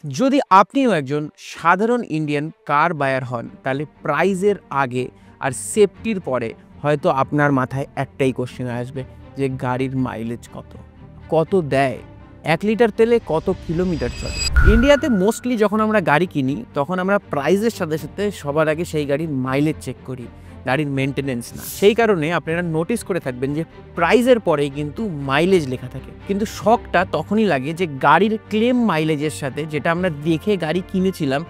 যদি আপনিও একজন সাধারণ ইন্ডিয়ান কার বায়ার হন তাহলে প্রাইজের আগে আর সেফটির পরে হয়তো আপনার মাথায় একটাই কোশ্চেন আসবে যে গাড়ির মাইলেজ কত দেয়, 1 লিটার তেলে কত কিলোমিটার চলে। ইন্ডিয়াতে মোস্টলি যখন আমরা গাড়ি কিনি তখন আমরা প্রাইজের সাথে সাথে সবার আগে সেই গাড়ির মাইলেজ চেক করি, গাড়ির মেনটেনেন্স না। সেই কারণে আপনারা নোটিস করে থাকবেন যে প্রাইজের পরেই কিন্তু মাইলেজ লেখা থাকে, কিন্তু শকটা তখনই লাগে যে গাড়ির ক্লেম মাইলেজের সাথে যেটা আমরা দেখে গাড়ি কিনেছিলাম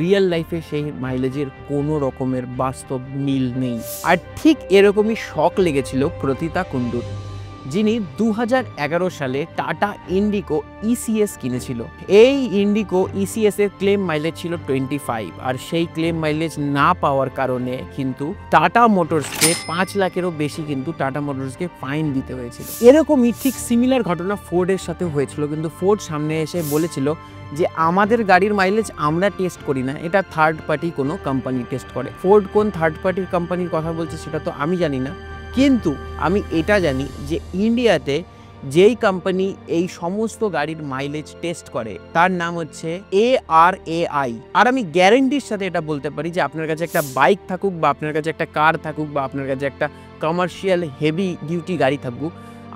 রিয়েল লাইফে সেই মাইলেজের কোনো রকমের বাস্তব মিল নেই। আর ঠিক এরকমই শক লেগেছিল প্রতিতা কুন্ডুর, যিনি 2011 সালে টাটা ইন্ডিগো ইসিএস কিনেছিল। এই ইন্ডিগো ইসিএস এর ক্লেম মাইলেজ ছিল 25, আর সেই ক্লেম মাইলেজ না পাওয়ার কারণে কিন্তু টাটা মোটরসকে 5 লাখেরও বেশি কিন্তু টাটা মোটরসকে ফাইন দিতে হয়েছিল। এরকমই ঠিক সিমিলার ঘটনা ফোর্ডের সাথে হয়েছিল, কিন্তু ফোর্ড সামনে এসে বলেছিল যে আমাদের গাড়ির মাইলেজ আমরা টেস্ট করি না, এটা থার্ড পার্টি কোনো কোম্পানি টেস্ট করে। ফোর্ড কোন থার্ড পার্টির কোম্পানির কথা বলছে সেটা তো আমি জানি না, কিন্তু আমি এটা জানি যে ইন্ডিয়াতে যেই কোম্পানি এই সমস্ত গাড়ির মাইলেজ টেস্ট করে তার নাম হচ্ছে ARAI। আর আমি গ্যারেন্টির সাথে এটা বলতে পারি যে আপনার কাছে একটা বাইক থাকুক বা আপনার কাছে একটা কার থাকুক বা আপনার কাছে একটা কমার্শিয়াল হেভি ডিউটি গাড়ি থাকুক,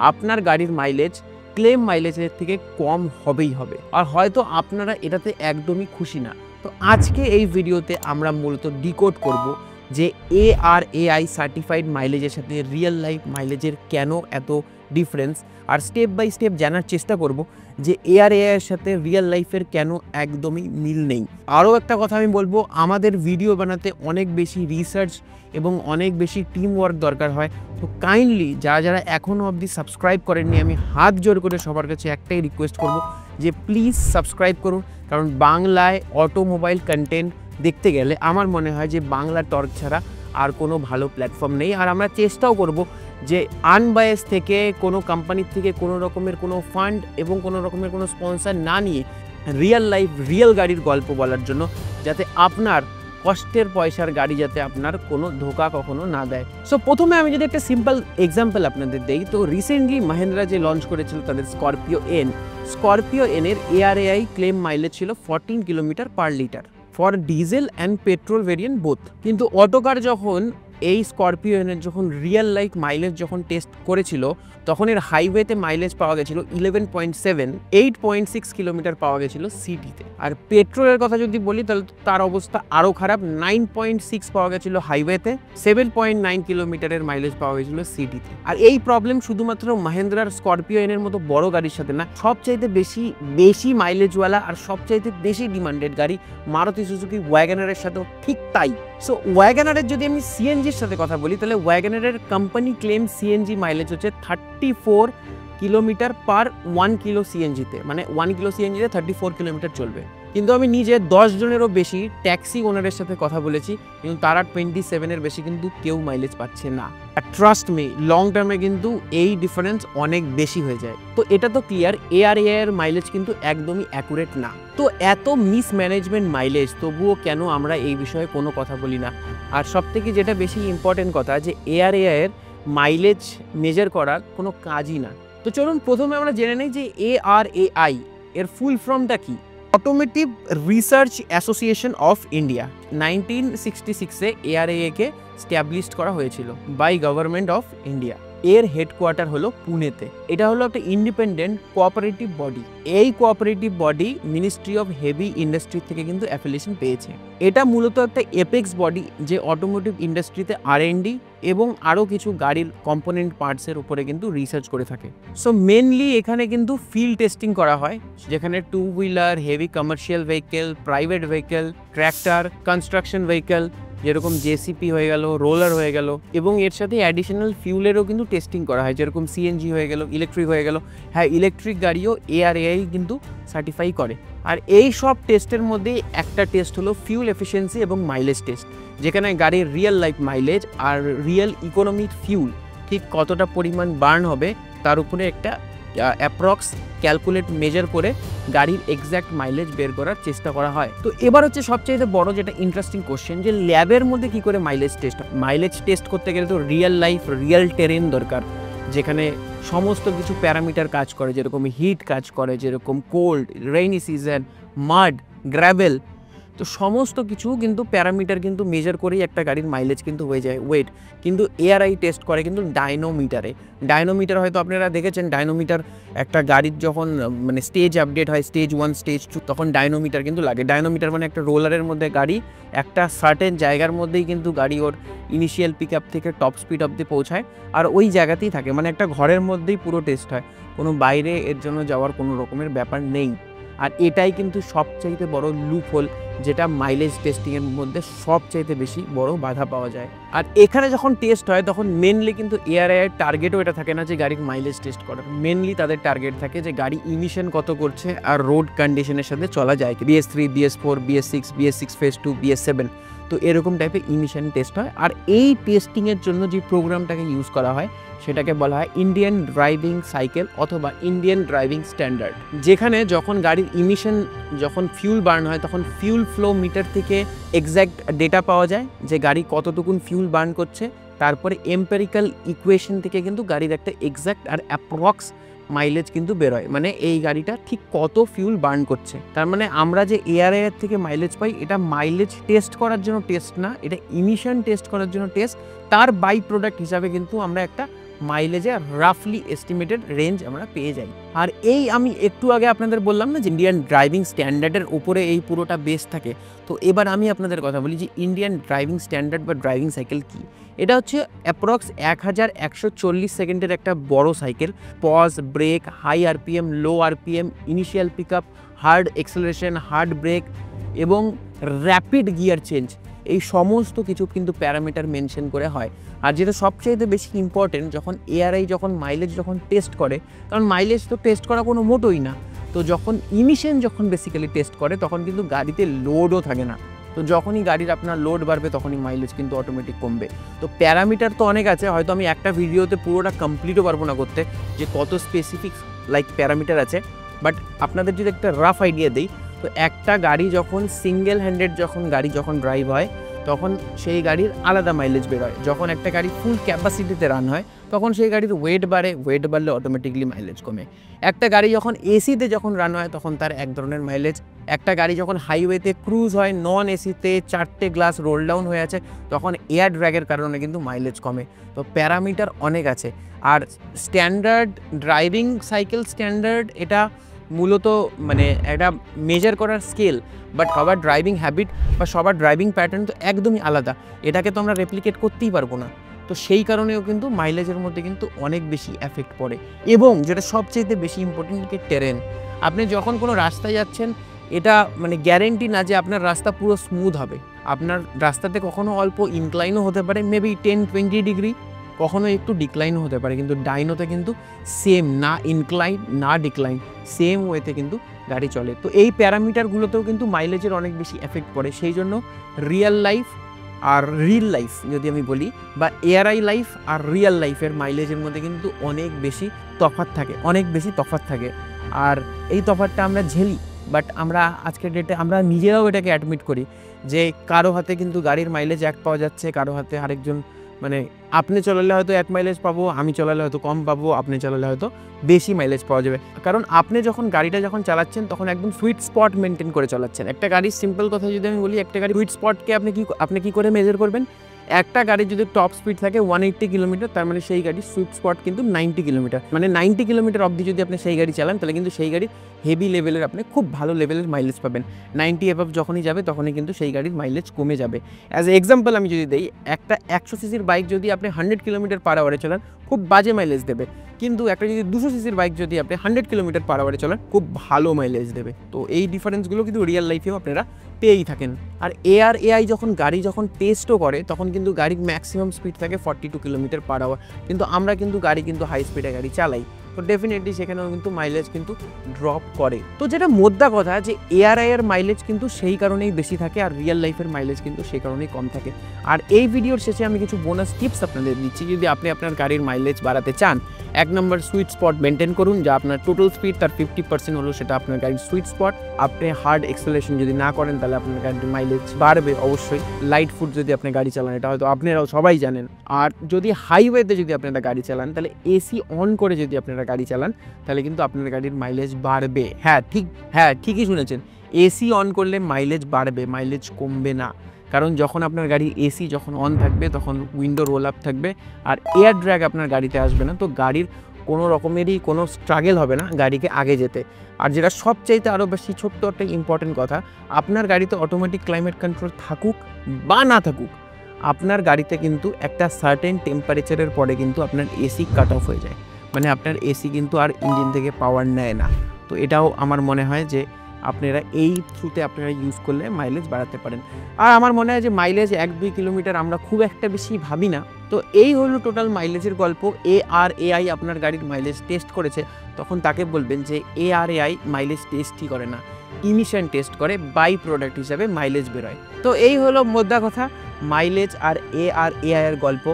আপনার গাড়ির মাইলেজ ক্লেম মাইলেজের থেকে কম হবেই হবে। আর হয়তো আপনারা এটাতে একদমই খুশি না। তো আজকে এই ভিডিওতে আমরা মূলত ডিকোড করব যে ARAI সার্টিফাইড মাইলেজের সাথে রিয়েল লাইফ মাইলেজের কেন এত ডিফারেন্স, আর স্টেপ বাই স্টেপ জানার চেষ্টা করব যে ARAI এর সাথে রিয়েল লাইফের কেন একদমই মিল নেই। আরও একটা কথা আমি বলবো, আমাদের ভিডিও বানাতে অনেক বেশি রিসার্চ এবং অনেক বেশি টিম ওয়ার্ক দরকার হয়। তো কাইন্ডলি যারা এখনও অবধি সাবস্ক্রাইব করেননি, আমি হাত জোর করে সবার কাছে একটাই রিকোয়েস্ট করব যে প্লিজ সাবস্ক্রাইব করুন, কারণ বাংলায় অটোমোবাইল কন্টেন্ট দেখতে গেলে আমার মনে হয় যে বাংলা টর্ক ছাড়া আর কোনো ভালো প্ল্যাটফর্ম নেই। আর আমরা চেষ্টাও করব যে আনবায়াস থেকে কোনো কোম্পানির থেকে কোনো রকমের কোনো ফান্ড এবং কোনো রকমের কোনো স্পন্সর না নিয়ে রিয়েল লাইফ রিয়েল গাড়ির গল্প বলার জন্য, যাতে আপনার কষ্টের পয়সার গাড়ি যাতে আপনার কোনো ধোকা কখনো না দেয়। সো প্রথমে আমি যদি একটা সিম্পল এক্সাম্পল আপনাদের দেই, তো রিসেন্টলি মাহিন্দ্রা যে লঞ্চ করেছিল তাদের স্করপিও এনের ARAI ক্লেম মাইলেজ ছিল 14 kilometre per litre for diesel and petrol variant both. কিন্তু অটোকার যখন এই স্করপিও এনের যখন রিয়েল লাইফ মাইলেজ যখন টেস্ট করেছিল তখন এর হাইওয়েতে মাইলেজ পাওয়া গেছিল 11.7, 8.6 কিলোমিটার পাওয়া গেছিল সিটিতে। আর পেট্রোলের কথা যদি বলি তাহলে তার অবস্থা আরও খারাপ, 9.6 পাওয়া গেছিল হাইওয়েতে, 7.9 কিলোমিটারের মাইলেজ পাওয়া গেছিল সিটিতে। আর এই প্রবলেম শুধুমাত্র মাহিন্দ্রার স্করপিও এনের মতো বড় গাড়ির সাথে না, সবচাইতে বেশি মাইলেজওয়ালা আর সবচাইতে বেশি ডিমান্ডেড গাড়ি মারুতি সুজুকি ওয়াগনারের সাথেও ঠিক তাই। সো ওয়াগনারের যদি আমি সিএনজির সাথে কথা বলি তাহলে ওয়াগনারের কোম্পানি ক্লেম সিএনজি মাইলেজ হচ্ছে 34 কিলোমিটার পার 1 কিলো সিএনজিতে, মানে 1 কিলো সিএনজিতে 34 কিলোমিটার চলবে। কিন্তু আমি নিজে 10 জনেরও বেশি ট্যাক্সি ওনারের সাথে কথা বলেছি, কিন্তু তারা 27-এর বেশি কিন্তু কেউ মাইলেজ পাচ্ছে না। আর ট্রাস্ট মি, লং টার্মে কিন্তু এই ডিফারেন্স অনেক বেশি হয়ে যায়। তো এটা তো ক্লিয়ার, ARAI এর মাইলেজ কিন্তু একদমই অ্যাকুরেট না। তো এত মিসম্যানেজমেন্ট মাইলেজ, তবুও কেন আমরা এই বিষয়ে কোনো কথা বলি না? আর সবথেকে যেটা বেশি ইম্পর্টেন্ট কথা যে ARAI এর মাইলেজ মেজার করার কোনো কাজই না। তো চলুন প্রথমে আমরা জেনে নিই যে ARAI এর ফুল ফর্মটা কি। Automotive research association of India 1966-এ ARAI কে স্ট্যাবলিশড করা হয়েছিল বাই গভর্নমেন্ট অফ ইন্ডিয়া। এর হেডকোয়ার্টার হলো পুনেতে। এটা হলো একটা ইন্ডিপেন্ডেন্ট কোঅপারেটিভ বডি। এই cooperative body ministry of heavy industry থেকে কিন্তু অ্যাফিলিয়েশন পেয়েছে। এটা মূলত একটা এপেক্স বডি যে অটোমোটিভ ইন্ডাস্ট্রিতে R&D এবং আরও কিছু গাড়ির কম্পোনেন্ট পার্টসের উপরে কিন্তু রিসার্চ করে থাকে। সো মেনলি এখানে কিন্তু ফিল্ড টেস্টিং করা হয়, যেখানে 2 wheeler, heavy commercial vehicle, private vehicle, tractor, construction vehicle যেরকম জেসিপি হয়ে গেল, রোলার হয়ে গেল, এবং এর সাথে অ্যাডিশনাল ফিউলেরও কিন্তু টেস্টিং করা হয়, যেরকম সিএনজি হয়ে গেল, ইলেকট্রিক হয়ে গেল। হ্যাঁ, ইলেকট্রিক গাড়িও ARAI কিন্তু সার্টিফাই করে। আর এই সব টেস্টের মধ্যে একটা টেস্ট হলো ফিউল এফিসিয়েন্সি এবং মাইলেজ টেস্ট, যেখানে গাড়ির রিয়েল লাইফ মাইলেজ আর রিয়েল ইকোনমিক ফিউল ঠিক কতটা পরিমাণ বার্ন হবে তার উপরে একটা অ্যাপ্রক্স ক্যালকুলেট মেজার করে গাড়ির এক্স্যাক্ট মাইলেজ বের করার চেষ্টা করা হয়। তো এবার হচ্ছে সবচেয়ে বড় যেটা ইন্টারেস্টিং কোশ্চেন, যে ল্যাবের মধ্যে কি করে মাইলেজ টেস্ট করতে গেলে তো রিয়েল লাইফ রিয়েল টেরেন দরকার, যেখানে সমস্ত কিছু প্যারামিটার কাজ করে, যেরকম হিট কাজ করে, যেরকম কোল্ড, রেইনি সিজন, মাড, গ্র্যাভেল। তো সমস্ত কিছু কিন্তু প্যারামিটার কিন্তু মেজার করেই একটা গাড়ির মাইলেজ কিন্তু হয়ে যায় ওয়েট। কিন্তু এআরআই টেস্ট করে কিন্তু ডায়নোমিটারে। ডায়নোমিটার হয়তো আপনারা দেখেছেন, ডায়নোমিটার একটা গাড়ির যখন মানে স্টেজ আপডেট হয়, স্টেজ 1 স্টেজ 2, তখন ডায়নোমিটার কিন্তু লাগে। ডায়নোমিটার মানে একটা রোলারের মধ্যে গাড়ি একটা সার্টেন জায়গার মধ্যেই কিন্তু গাড়ি ওর ইনিশিয়াল পিক আপ থেকে টপ স্পিড অবধি পৌঁছায়, আর ওই জায়গাতেই থাকে, মানে একটা ঘরের মধ্যেই পুরো টেস্ট হয়, কোনো বাইরে এর জন্য যাওয়ার কোনো রকমের ব্যাপার নেই। আর এটাই কিন্তু সবচাইতে বড় লুপ হোল, যেটা মাইলেজ টেস্টিংয়ের মধ্যে সবচাইতে বেশি বড় বাধা পাওয়া যায়। আর এখানে যখন টেস্ট হয় তখন মেনলি কিন্তু এআরআই এর টার্গেটও এটা থাকে না যে গাড়ির মাইলেজ টেস্ট করার। মেনলি তাদের টার্গেট থাকে যে গাড়ি ইমিশন কত করছে আর রোড কন্ডিশনের সাথে চলা যায় কি। BS3, BS4, BS6 phase 2, BS7, তো এরকম টাইপের ইমিশন টেস্ট হয়। আর এই টেস্টিংয়ের জন্য যে প্রোগ্রামটাকে ইউজ করা হয় সেটাকে বলা হয় ইন্ডিয়ান ড্রাইভিং সাইকেল অথবা ইন্ডিয়ান ড্রাইভিং স্ট্যান্ডার্ড। যেখানে যখন গাড়ির ইমিশন, যখন ফিউল বার্ন হয়, তখন ফিউল ফ্লো মিটার থেকে এক্স্যাক্ট ডেটা পাওয়া যায় যে গাড়ি কতটুকুন ফিউল বার্ন করছে। তারপরে এম্পেরিক্যাল ইকুয়েশন থেকে কিন্তু গাড়ির একটা এক্স্যাক্ট আর অ্যাপ্রক্স মাইলেজ কিন্তু বেরোয়, মানে এই গাড়িটা ঠিক কত ফিউল বার্ন করছে। তার মানে আমরা যে এআরআই এর থেকে মাইলেজ পাই, এটা মাইলেজ টেস্ট করার জন্য টেস্ট না, এটা ইমিশন টেস্ট করার জন্য টেস্ট। তার বাই প্রোডাক্ট হিসাবে কিন্তু আমরা একটা মাইলেজে রাফলি এস্টিমেটেড রেঞ্জ আমরা পেয়ে যাই। আর এই আমি একটু আগে আপনাদের বললাম না যে ইন্ডিয়ান ড্রাইভিং স্ট্যান্ডার্ডের উপরে এই পুরোটা বেস থাকে। তো এবার আমি আপনাদের কথা বলি যে ইন্ডিয়ান ড্রাইভিং স্ট্যান্ডার্ড বা ড্রাইভিং সাইকেল কী। এটা হচ্ছে অ্যাপ্রক্স 1140 সেকেন্ডের একটা বড় cycle. Pause, brake, high RPM, low RPM, initial pick up, hard acceleration, hard brake এবং র্যাপিড গিয়ার চেঞ্জ, এই সমস্ত কিছু কিন্তু প্যারামিটার মেনশন করে হয়। আর যেটা সবচাইতে বেশি ইম্পর্টেন্ট, যখন এআরআই যখন মাইলেজ যখন টেস্ট করে, কারণ মাইলেজ তো টেস্ট করা কোনো মোটোই না, তো যখন ইমিশন যখন বেসিক্যালি টেস্ট করে তখন কিন্তু গাড়িতে লোডও থাকে না। তো যখনই গাড়ির আপনার লোড বাড়বে তখনই মাইলেজ কিন্তু অটোমেটিক কমবে। তো প্যারামিটার তো অনেক আছে, হয়তো আমি একটা ভিডিওতে পুরোটা কমপ্লিটও পারবো না করতে যে কত স্পেসিফিক প্যারামিটার আছে, বাট আপনাদের যদি একটা রাফ আইডিয়া দিই, তো একটা গাড়ি যখন সিঙ্গেল হ্যান্ডেড গাড়ি যখন ড্রাইভ হয় তখন সেই গাড়ির আলাদা মাইলেজ বেরোয়। যখন একটা গাড়ি ফুল ক্যাপাসিটিতে রান হয় তখন সেই গাড়ির ওয়েট বাড়ে, ওয়েট বাড়লে অটোমেটিকলি মাইলেজ কমে। একটা গাড়ি যখন এসিতে যখন রান হয় তখন তার এক ধরনের মাইলেজ। একটা গাড়ি যখন হাইওয়েতে ক্রুজ হয়, নন এসিতে 4টে গ্লাস রোল ডাউন হয়ে আছে, তখন এয়ার ড্র্যাগের কারণে কিন্তু মাইলেজ কমে। তো প্যারামিটার অনেক আছে। আর স্ট্যান্ডার্ড ড্রাইভিং সাইকেল স্ট্যান্ডার্ড এটা মূলত মানে একটা মেজার করার স্কেল, বাট সবার ড্রাইভিং হ্যাবিট বা সবার ড্রাইভিং প্যাটার্ন তো একদমই আলাদা, এটাকে তো আমরা রেপ্লিকেট করতেই পারবো না। তো সেই কারণেও কিন্তু মাইলেজের মধ্যে কিন্তু অনেক বেশি এফেক্ট পড়ে। এবং যেটা সবচেয়ে বেশি ইম্পর্টেন্ট, টেরেন। আপনি যখন কোনো রাস্তায় যাচ্ছেন, এটা মানে গ্যারেন্টি না যে আপনার রাস্তা পুরো স্মুথ হবে। আপনার রাস্তাতে কখনো অল্প ইনক্লাইনও হতে পারে, মেবি 10-20 ডিগ্রি, কখনো একটু ডিক্লাইনও হতে পারে, কিন্তু ডাইনোতে কিন্তু সেম, না ইনক্লাইন না ডিক্লাইন, সেম ওয়েতে কিন্তু গাড়ি চলে। তো এই প্যারামিটারগুলোতেও কিন্তু মাইলেজের অনেক বেশি এফেক্ট পড়ে। সেই জন্য রিয়েল লাইফ আর রিল লাইফ যদি আমি বলি, বা এআরআই লাইফ আর রিয়েল লাইফের মাইলেজের মধ্যে কিন্তু অনেক বেশি তফাৎ থাকে। আর এই তফাৎটা আমরা ঝেলি, বাট আমরা আজকের ডেটে আমরা নিজেরাও এটাকে অ্যাডমিট করি যে কারো হাতে কিন্তু গাড়ির মাইলেজ এক পাওয়া যাচ্ছে, কারো হাতে আরেকজন, মানে আপনি চালালে হয়তো 1 মাইলেজ পাবো, আমি চালালে হয়তো কম পাবো, আপনি চালালে হয়তো বেশি মাইলেজ পাওয়া যাবে। কারণ আপনি যখন গাড়িটা যখন চালাচ্ছেন তখন একদম সুইট স্পট মেনটেন করে চালাচ্ছেন। একটা গাড়ির সিম্পল কথা যদি আমি বলি, একটা গাড়ির সুইট স্পটকে আপনি কি করে মেজার করবেন? একটা গাড়ির যদি টপ স্পিড থাকে 180 কিলোমিটার, তার মানে সেই গাড়ির সুইট স্পট কিন্তু 90 কিলোমিটার, মানে 90 কিলোমিটার অবধি যদি আপনি সেই গাড়ি চালান তাহলে কিন্তু সেই গাড়ির হেভি লেভেলের আপনি খুব ভালো লেভেলের মাইলেজ পাবেন। 90 অ্যাবভ যখনই যাবে তখনই কিন্তু সেই গাড়ির মাইলেজ কমে যাবে। অ্যাজ এ এক্সাম্পল আমি যদি দিই, একটা 100 সিসির বাইক যদি আপনি 100 কিলোমিটার পার আওয়ারে চালান খুব বাজে মাইলেজ দেবে, কিন্তু একটা যদি 200 সিসির বাইক যদি আপনি 100 কিলোমিটার পার আওয়ারে চালান খুব ভালো মাইলেজ দেবে। তো এই ডিফারেন্সগুলো কিন্তু রিয়েল লাইফেও আপনারা পেয়েই থাকেন। আর এআই যখন গাড়ি যখন টেস্টও করে তখন কিন্তু গাড়ির ম্যাক্সিমাম স্পিড থাকে 42 কিলোমিটার পার আওয়ার, কিন্তু আমরা কিন্তু গাড়ি কিন্তু হাই স্পিডে গাড়ি চালাই, তো ডেফিনেটলি সেখানেও কিন্তু মাইলেজ কিন্তু ড্রপ করে। তো যেটা মোদ্দা কথা যে এআরআই এর মাইলেজ কিন্তু সেই কারণেই বেশি থাকে আর রিয়েল লাইফের মাইলেজ কিন্তু সেই কারণেই কম থাকে। আর এই ভিডিওর শেষে আমি কিছু বোনাস টিপস আপনাদের দিচ্ছি, যদি আপনি আপনার গাড়ির মাইলেজ বাড়াতে চান 1 নম্বর সুইট স্পট মেনটেন করুন, যা আপনার টোটাল স্পিড তার 50% হলো সেটা আপনার গাড়ির সুইট স্পট। আপনি হার্ড এক্সেলারেশন যদি না করেন তাহলে আপনার গাড়ির মাইলেজ বাড়বে অবশ্যই। লাইট ফুট যদি আপনি গাড়ি চালান, এটা হয়তো আপনারাও সবাই জানেন। আর যদি হাইওয়েতে যদি আপনারা গাড়ি চালান তাহলে এসি অন করে যদি আপনারা গাড়ি চালান তাহলে কিন্তু আপনার গাড়ির মাইলেজ বাড়বে। ঠিকই শুনেছেন, এসি অন করলে মাইলেজ বাড়বে, মাইলেজ কমবে না। কারণ যখন আপনার গাড়ির এসি যখন অন থাকবে তখন উইন্ডো রোল আপ থাকবে আর এয়ার ড্র্যাগ আপনার গাড়িতে আসবে না, তো গাড়ির কোনো রকমেরই কোনো স্ট্রাগল হবে না গাড়িকে আগে যেতে। আর যেটা সবচাইতে আরও বেশি ছোট্ট একটা ইম্পর্টেন্ট কথা, আপনার গাড়িতে অটোমেটিক ক্লাইমেট কন্ট্রোল থাকুক বা না থাকুক, আপনার গাড়িতে কিন্তু একটা সার্টেন টেম্পারেচারের পরে কিন্তু আপনার এসি কাট অফ হয়ে যায়, মানে আপনার এসি কিন্তু আর ইঞ্জিন থেকে পাওয়ার নেয় না। তো এটাও আমার মনে হয় যে আপনারা এই থ্রুতে আপনারা ইউজ করলে মাইলেজ বাড়াতে পারেন। আর আমার মনে হয় যে মাইলেজ 1-2 কিলোমিটার আমরা খুব একটা বেশি ভাবি না। তো এই হলো টোটাল মাইলেজের গল্প। ARAI আপনার গাড়ির মাইলেজ টেস্ট করেছে, তখন তাকে বলবেন যে ARAI মাইলেজ টেস্টই করে না, ইমিশন টেস্ট করে, বাই প্রোডাক্ট হিসাবে মাইলেজ বেরোয়। তো এই হলো মোদ্দা কথা, মাইলেজ আর ARAI এর গল্প।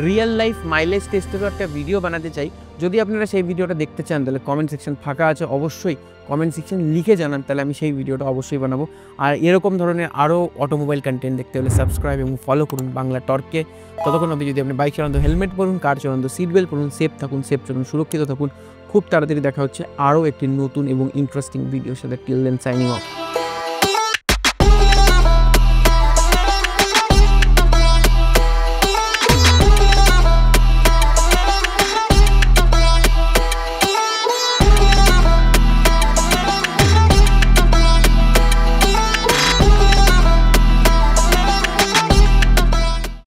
রিয়েল লাইফ মাইলেজ টেস্টেরও একটা ভিডিও বানাতে চাই, যদি আপনারা সেই ভিডিওটা দেখতে চান তাহলে কমেন্ট সেকশন ফাঁকা আছে, অবশ্যই কমেন্ট সেকশন লিখে জানান, তাহলে আমি সেই ভিডিওটা অবশ্যই বানাবো। আর এরকম ধরনের আরও অটোমোবাইল কন্টেন্ট দেখতে হলে সাবস্ক্রাইব এবং ফলো করুন বাংলা টর্ককে। ততক্ষণ অবধি যদি আপনি বাইক চালান তো হেলমেট পরুন, কার চালান তো সিট বেল্ট পরুন, সেফ থাকুন, সেফ চলুন, সুরক্ষিত থাকুন। খুব তাড়াতাড়ি দেখা হচ্ছে আরও একটি নতুন এবং ইন্টারেস্টিং ভিডিওর সাথে। Till then signing of.